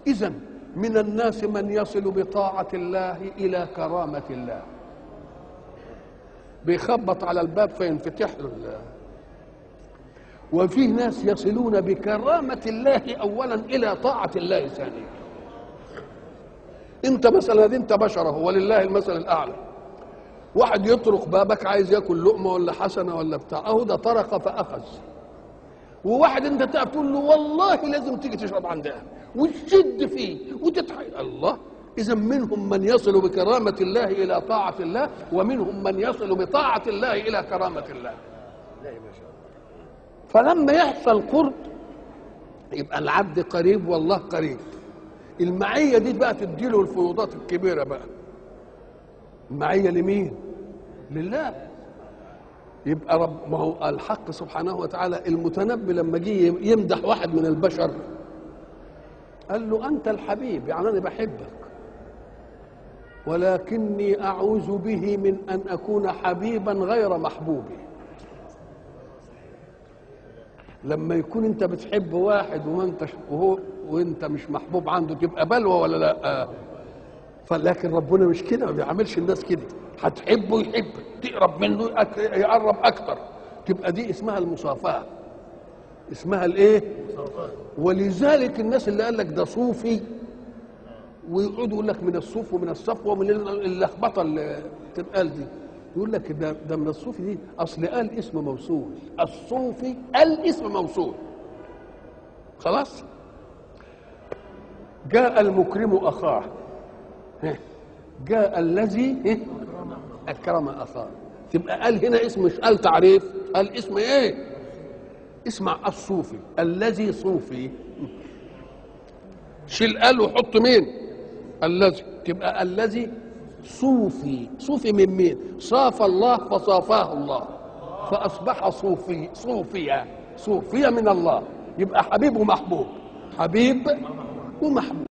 إذن من الناس من يصل بطاعة الله إلى كرامة الله، بيخبط على الباب فينفتح له وفيه ناس يصلون بكرامة الله أولا إلى طاعة الله ثانيا. أنت مثلا أنت بشر، هو ولله المثل الأعلى، واحد يطرق بابك عايز ياكل لقمة ولا حسنة ولا بتاع، أهو ده طرق فأخذ. وواحد أنت تقف تقول له والله لازم تيجي تشرب عندها وتشد فيه وتضحك الله. إذا منهم من يصل بكرامة الله إلى طاعة الله، ومنهم من يصل بطاعة الله إلى كرامة الله. فلما يحصل قرب يبقى العبد قريب والله قريب. المعية دي بقى تديله الفيوضات الكبيرة بقى. المعية لمين؟ لله. يبقى رب، ما هو الحق سبحانه وتعالى المتنبي لما جه يمدح واحد من البشر قال له أنت الحبيب، يعني أنا بحبك، ولكني أعوذ به من أن أكون حبيبا غير محبوبي. لما يكون أنت بتحب واحد وأنت مش محبوب عنده تبقى بلوى ولا لا؟ فلكن ربنا مش كده، ما بيعملش الناس كده. هتحبه يحبك، تقرب منه يقرب أكتر، تبقى دي اسمها المصافاة، اسمها الايه؟ ولذلك الناس اللي قال لك ده صوفي ويقعدوا يقول لك من الصوف ومن الصفوه ومن اللخبطه اللي تتقال دي، يقول لك ده من الصوفي دي اصل قال اسم موصول، الصوفي قال اسم موصول خلاص. جاء المكرم اخاه، جاء الذي اكرم اخاه، تبقى قال هنا اسم، مش قال تعريف، قال اسم ايه؟ اسمع الصوفي الذي صوفي، شيل قال وحط مين؟ الذي، تبقى الذي صوفي. صوفي من مين؟ صاف الله فصافاه الله فأصبح صوفي، صوفيا من الله. يبقى حبيب ومحبوب، حبيب ومحبوب.